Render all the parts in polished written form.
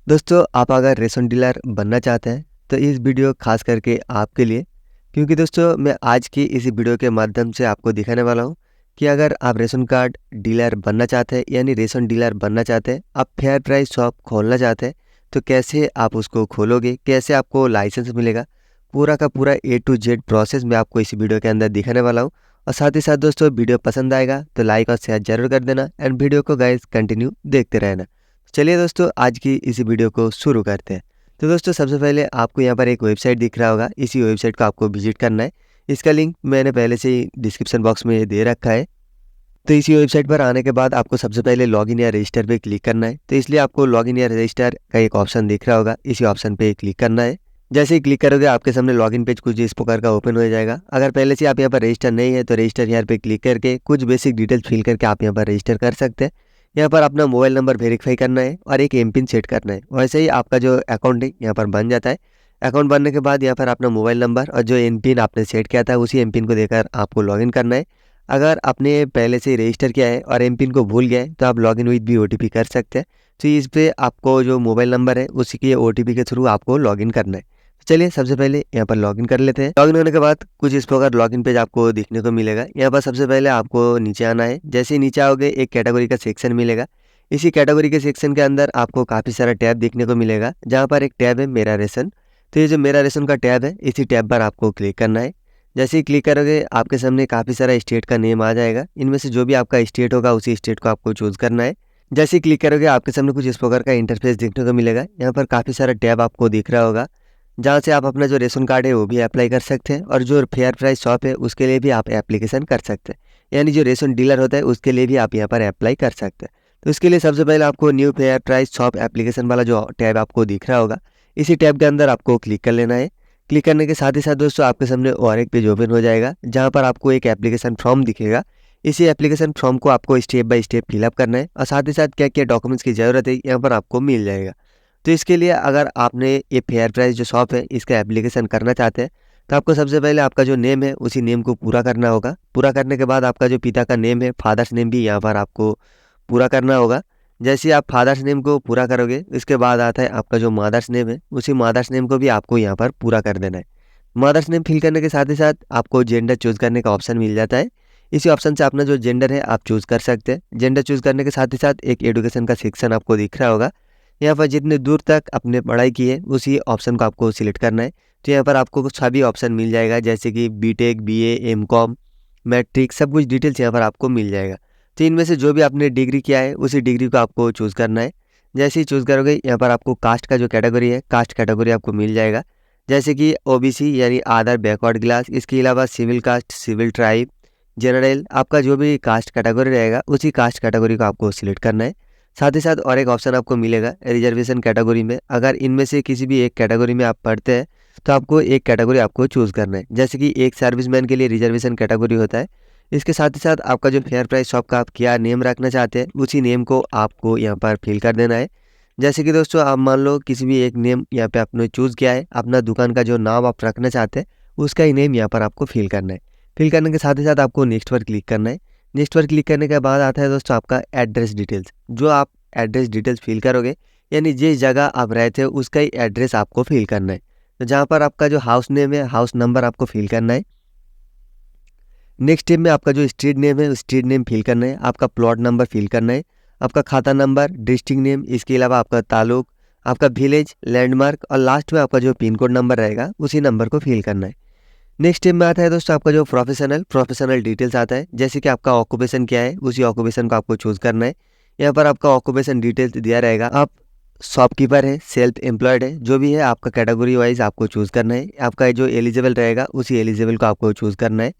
दोस्तों, आप अगर रेशन डीलर बनना चाहते हैं तो इस वीडियो खास करके आपके लिए, क्योंकि दोस्तों मैं आज की इस वीडियो के माध्यम से आपको दिखाने वाला हूं कि अगर आप रेशन कार्ड डीलर बनना चाहते हैं यानी रेशन डीलर बनना चाहते हैं, आप फेयर प्राइस शॉप खोलना चाहते हैं तो कैसे आप उसको खोलोगे, कैसे आपको लाइसेंस मिलेगा, पूरा का पूरा A to Z प्रोसेस मैं आपको इस वीडियो के अंदर दिखाने वाला हूँ। और साथ ही साथ दोस्तों, वीडियो पसंद आएगा तो लाइक और शेयर जरूर कर देना एंड वीडियो को गाइस कंटिन्यू देखते रहना। चलिए दोस्तों, आज की इस वीडियो को शुरू करते हैं। तो दोस्तों, सबसे पहले आपको यहाँ पर एक वेबसाइट दिख रहा होगा, इसी वेबसाइट को आपको विजिट करना है। इसका लिंक मैंने पहले से ही डिस्क्रिप्शन बॉक्स में दे रखा है। तो इसी वेबसाइट पर आने के बाद आपको सबसे पहले लॉगिन या रजिस्टर पे क्लिक करना है। तो इसलिए आपको लॉगिन या रजिस्टर का एक ऑप्शन दिख रहा होगा, इसी ऑप्शन पे क्लिक करना है। जैसे ही क्लिक करोगे आपके सामने लॉगिन पेज कुछ इस प्रकार का ओपन हो जाएगा। अगर पहले से आप यहाँ पर रजिस्टर नहीं है तो रजिस्टर यहाँ पे क्लिक करके कुछ बेसिक डिटेल्स फिल करके आप यहाँ पर रजिस्टर कर सकते हैं। यहाँ पर अपना मोबाइल नंबर वेरीफाई करना है और एक एमपिन सेट करना है। वैसे ही आपका जो अकाउंट है यहाँ पर बन जाता है। अकाउंट बनने के बाद यहाँ पर अपना मोबाइल नंबर और जो एमपिन आपने सेट किया था उसी एमपिन को देकर आपको लॉगिन करना है। अगर आपने पहले से रजिस्टर किया है और एमपिन को भूल गए तो आप लॉगिन विद भी ओटीपी कर सकते हैं। तो इस पे आपको जो मोबाइल नंबर है उसी के ओटीपी के थ्रू आपको लॉगिन करना है। चलिए सबसे पहले यहाँ पर लॉगिन कर लेते हैं। लॉगिन होने के बाद कुछ इस प्रकार लॉगिन पेज आपको दिखने को मिलेगा। यहाँ पर सबसे पहले आपको नीचे आना है। जैसे ही नीचे आओगे एक कैटेगरी का सेक्शन मिलेगा। इसी कैटेगरी के सेक्शन के अंदर आपको काफ़ी सारा टैब देखने को मिलेगा, जहाँ पर एक टैब है मेरा रेशन। तो ये जो मेरा रेशन का टैब है, इसी टैब पर आपको क्लिक करना है। जैसे ही क्लिक करोगे आपके सामने काफ़ी सारा स्टेट का नेम आ जाएगा। इनमें से जो भी आपका स्टेट होगा उसी स्टेट को आपको चूज़ करना है। जैसे ही क्लिक करोगे आपके सामने कुछ इस प्रकार का इंटरफेस देखने को मिलेगा। यहाँ पर काफ़ी सारा टैब आपको दिख रहा होगा, जहाँ से आप अपना जो रेशन कार्ड है वो भी अप्लाई कर सकते हैं और जो फेयर प्राइस शॉप है उसके लिए भी आप एप्लीकेशन कर सकते हैं। यानी जो रेशन डीलर होता है उसके लिए भी आप यहाँ पर अप्लाई कर सकते हैं। तो इसके लिए सबसे पहले आपको new fair price shop application वाला जो टैब आपको दिख रहा होगा, इसी टैब के अंदर आपको क्लिक कर लेना है। क्लिक करने के साथ ही साथ दोस्तों आपके सामने और एक पेज ओपन हो जाएगा, जहाँ पर आपको एक एप्लीकेशन फॉर्म दिखेगा। इसी एप्लीकेशन फॉर्म को आपको स्टेप बाय स्टेप फिलअप करना है और साथ ही साथ क्या क्या डॉक्यूमेंट्स की ज़रूरत है यहाँ पर आपको मिल जाएगा। तो इसके लिए अगर आपने ये फेयर प्राइस जो शॉप है इसका एप्लीकेशन करना चाहते हैं तो आपको सबसे पहले आपका जो नेम है उसी नेम को पूरा करना होगा। पूरा करने के बाद आपका जो पिता का नेम है, फादर्स नेम भी यहाँ पर आपको पूरा करना होगा। जैसे आप फादर्स नेम को पूरा करोगे इसके बाद आता है आपका जो मदर्स नेम है, उसी मदर्स नेम को भी आपको यहाँ पर पूरा कर देना है। मदर्स नेम फिल करने के साथ ही साथ आपको जेंडर चूज़ करने का ऑप्शन मिल जाता है। इसी ऑप्शन से अपना जो जेंडर है आप चूज़ कर सकते हैं। जेंडर चूज़ करने के साथ ही साथ एक एजुकेशन का सेक्शन आपको दिख रहा होगा। यहाँ पर जितने दूर तक आपने पढ़ाई की है उसी ऑप्शन को आपको सिलेक्ट करना है। तो यहाँ पर आपको कुछ सभी ऑप्शन मिल जाएगा, जैसे कि बीटेक, बीए, एमकॉम, मैट्रिक, सब कुछ डिटेल्स यहाँ पर आपको मिल जाएगा। तो इनमें से जो भी आपने डिग्री किया है उसी डिग्री को आपको चूज़ करना है। जैसे ही चूज़ करोगे यहाँ पर आपको कास्ट का जो कैटेगरी है, कास्ट कैटेगरी आपको मिल जाएगा, जैसे कि ओबीसी यानी अदर बैकवर्ड क्लास। इसके अलावा civil caste, civil tribe, general, आपका जो भी कास्ट कैटेगरी रहेगा उसी कास्ट कैटेगरी को आपको सिलेक्ट करना है। साथ ही साथ और एक ऑप्शन आपको मिलेगा रिजर्वेशन कैटेगरी में। अगर इनमें से किसी भी एक कैटेगरी में आप पढ़ते हैं तो आपको एक कैटेगरी आपको चूज़ करना है। जैसे कि एक सर्विसमैन के लिए रिजर्वेशन कैटेगरी होता है। इसके साथ ही साथ आपका जो फेयर प्राइस शॉप का आप क्या नेम रखना चाहते हैं उसी नेम को आपको यहाँ पर फिल कर देना है। जैसे कि दोस्तों आप मान लो किसी भी एक नेम यहाँ पे आपने चूज़ किया है, अपना दुकान का जो नाम आप रखना चाहते हैं उसका ही नेम यहाँ पर आपको फिल करना है। फिल करने के साथ ही साथ आपको नेक्स्ट पर क्लिक करना है। नेक्स्ट पर क्लिक करने के बाद आता है दोस्तों आपका एड्रेस डिटेल्स। जो आप एड्रेस डिटेल्स फिल करोगे यानी जिस जगह आप रहते हो उसका ही एड्रेस आपको फिल करना है। तो जहाँ पर आपका जो हाउस नेम है, हाउस नंबर आपको फिल करना है। नेक्स्ट स्टेप में आपका जो स्ट्रीट नेम है उस स्ट्रीट नेम फिल करना है। आपका प्लॉट नंबर फिल करना है, आपका खाता नंबर, डिस्ट्रिक्ट नेम, इसके अलावा आपका तालुक, आपका विलेज, लैंडमार्क और लास्ट में आपका जो पिन कोड नंबर रहेगा उसी नंबर को फिल करना है। नेक्स्ट स्टेप में आता है दोस्तों आपका जो प्रोफेशनल डिटेल्स आता है, जैसे कि आपका ऑक्यूपेशन क्या है उसी ऑक्यूपेशन को आपको चूज़ करना है। यहाँ पर आपका ऑक्यूपेशन डिटेल्स दिया रहेगा, आप शॉपकीपर है, सेल्फ एम्प्लॉयड है, जो भी है आपका कैटेगरी वाइज आपको चूज़ करना है। आपका जो एलिजिबल रहेगा उसी एलिजिबल को आपको चूज़ करना है।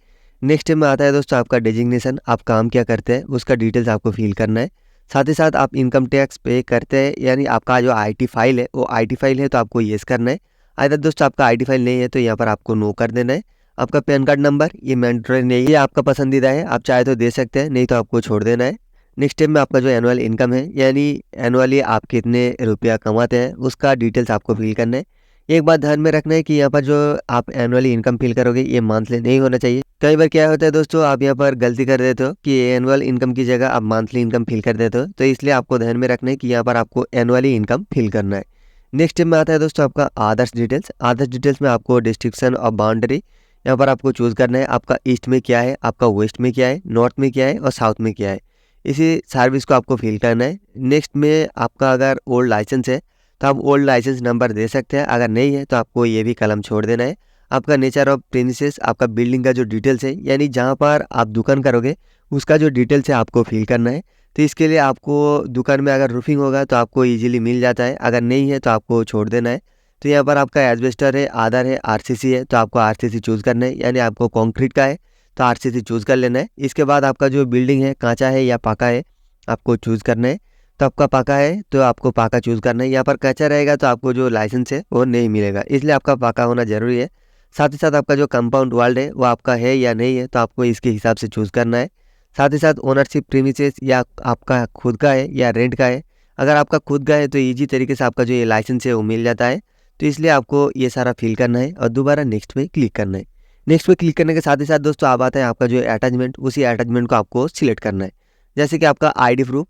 नेक्स्ट स्टेप में आता है दोस्तों आपका डेजिग्नेशन, आप काम क्या करते हैं उसका डिटेल्स आपको फिल करना है। साथ ही साथ आप इनकम टैक्स पे करते हैं, यानी आपका जो आईटी फाइल है वो आईटी फाइल है तो आपको येस करना है। अगर दोस्तों आपका आईटी फाइल नहीं है तो यहाँ पर आपको नो कर देना है। आपका पैन कार्ड नंबर ये मैंडेटरी नहीं है, आपका पसंदीदा है, आप चाहे तो दे सकते हैं, नहीं तो आपको छोड़ देना है। नेक्स्ट स्टेप में आपका जो एनुअल इनकम है यानी एनुअली आप कितने रुपया कमाते हैं उसका डिटेल्स आपको फिल करना है। एक बात ध्यान में रखना है कि यहाँ पर जो आप एनुअली इनकम फिल करोगे ये मंथली नहीं होना चाहिए। कई बार क्या होता है दोस्तों, आप यहाँ पर गलती कर देते हो कि एनुअल इनकम की जगह आप मंथली इनकम फिल कर देते हो, तो इसलिए आपको ध्यान में रखना है कि यहाँ पर आपको एनुअली इनकम फिल करना है। नेक्स्ट स्टेप में आता है दोस्तों आपका आदर्श डिटेल्स। आदर्श डिटेल्स में आपको डिस्ट्रिक्शन ऑफ बाउंड्री यहाँ पर आपको चूज़ करना है। आपका ईस्ट में क्या है, आपका वेस्ट में क्या है, नॉर्थ में क्या है और साउथ में क्या है, इसी सर्विस को आपको फिल करना है। नेक्स्ट में आपका अगर ओल्ड लाइसेंस है तो आप ओल्ड लाइसेंस नंबर दे सकते हैं, अगर नहीं है तो आपको ये भी कलम छोड़ देना है। आपका नेचर ऑफ प्रेमिसेस, आपका बिल्डिंग का जो डिटेल्स है यानी जहाँ पर आप दुकान करोगे उसका जो डिटेल्स है आपको फिल करना है। तो इसके लिए आपको दुकान में अगर रूफिंग होगा तो आपको इजीली मिल जाता है, अगर नहीं है तो आपको छोड़ देना है। तो यहाँ पर आपका एस्बेस्टर है, आधार है, आरसीसी है, तो आपको आरसीसी चूज़ करना है, यानी आपको कंक्रीट का है तो आरसीसी चूज़ कर लेना है। इसके बाद आपका जो बिल्डिंग है कांचा है या पक्का है आपको चूज़ करना है। तो आपका पक्का है तो आपको पक्का चूज़ करना है। यहाँ पर कच्चा रहेगा तो आपको जो लाइसेंस है वो नहीं मिलेगा, इसलिए आपका पक्का होना ज़रूरी है। साथ ही साथ आपका जो कंपाउंड वाल है वो आपका है या नहीं है तो आपको इसके हिसाब से चूज़ करना है। साथ ही साथ ओनरशिप प्रीमिसेस या आपका खुद का है या रेंट का है। अगर आपका खुद का है तो ईजी तरीके से आपका जो ये लाइसेंस है वो मिल जाता है, तो इसलिए आपको ये सारा फिल करना है और दोबारा नेक्स्ट पे क्लिक करना है। नेक्स्ट पे क्लिक करने के साथ ही साथ दोस्तों आप आता है आपका जो अटैचमेंट, उसी अटैचमेंट को आपको सिलेक्ट करना है। जैसे कि आपका आईडी प्रूफ,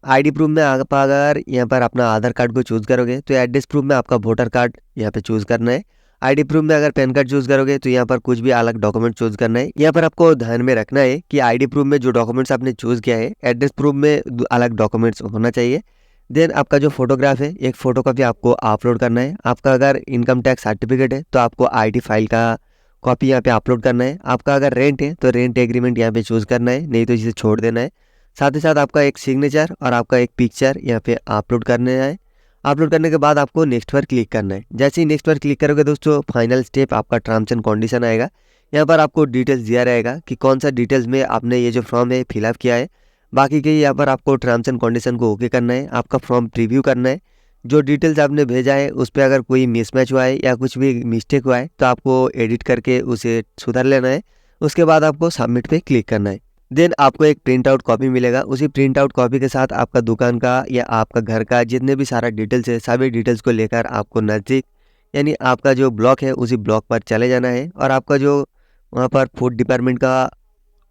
आईडी प्रूफ में आप अगर यहाँ पर अपना आधार कार्ड को चूज़ करोगे तो एड्रेस प्रूफ में आपका वोटर कार्ड यहाँ पे चूज़ करना है। आईडी प्रूफ में अगर पैन कार्ड चूज़ करोगे तो यहाँ पर कुछ भी अलग डॉक्यूमेंट चूज़ करना है। यहाँ पर आपको ध्यान में रखना है कि आईडी प्रूफ में जो डॉक्यूमेंट्स आपने चूज़ किया है, एड्रेस प्रूफ में अलग डॉक्यूमेंट्स होना चाहिए। देन आपका जो फोटोग्राफ है, एक फ़ोटो कॉपी आपको अपलोड करना है। आपका अगर इनकम टैक्स सर्टिफिकेट है तो आपको आईडी फाइल का कॉपी यहाँ पे अपलोड करना है। आपका अगर रेंट है तो रेंट एग्रीमेंट यहाँ पे चूज़ करना है, नहीं तो इसे छोड़ देना है। साथ ही साथ आपका एक सिग्नेचर और आपका एक पिक्चर यहाँ पे अपलोड करना है। अपलोड करने के बाद आपको नेक्स्ट पर क्लिक करना है। जैसे ही नेक्स्ट पर क्लिक करोगे दोस्तों फाइनल स्टेप आपका टर्म्स एंड कंडीशन आएगा। यहाँ पर आपको डिटेल्स दिया रहेगा कि कौन सा डिटेल्स में आपने ये जो फॉर्म है फिलअप किया है। बाकी के यहाँ पर आपको टर्म्स एंड कंडीशन को ओके करना है, आपका फॉर्म प्रीव्यू करना है। जो डिटेल्स आपने भेजा है उस पर अगर कोई मिसमैच हुआ है या कुछ भी मिस्टेक हुआ है तो आपको एडिट करके उसे सुधार लेना है। उसके बाद आपको सबमिट पे क्लिक करना है। देन आपको एक प्रिंट आउट कॉपी मिलेगा। उसी प्रिंट आउट कॉपी के साथ आपका दुकान का या आपका घर का जितने भी सारा डिटेल्स है सभी डिटेल्स को लेकर आपको नज़दीक यानी आपका जो ब्लॉक है उसी ब्लॉक पर चले जाना है और आपका जो वहाँ पर फूड डिपार्टमेंट का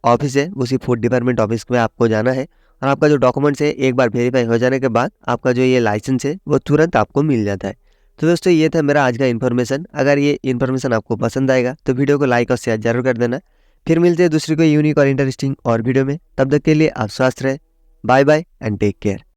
ऑफिस है उसी फूड डिपार्टमेंट ऑफिस में आपको जाना है। और आपका जो डॉक्यूमेंट्स है एक बार वेरीफाई हो जाने के बाद आपका जो ये लाइसेंस है वो तुरंत आपको मिल जाता है। तो दोस्तों ये था मेरा आज का इन्फॉर्मेशन। अगर ये इन्फॉर्मेशन आपको पसंद आएगा तो वीडियो को लाइक और शेयर जरूर कर देना। फिर मिलते हैं दूसरी कोई यूनिक और इंटरेस्टिंग और वीडियो में, तब तक के लिए आप स्वस्थ रहें। Bye bye and take care.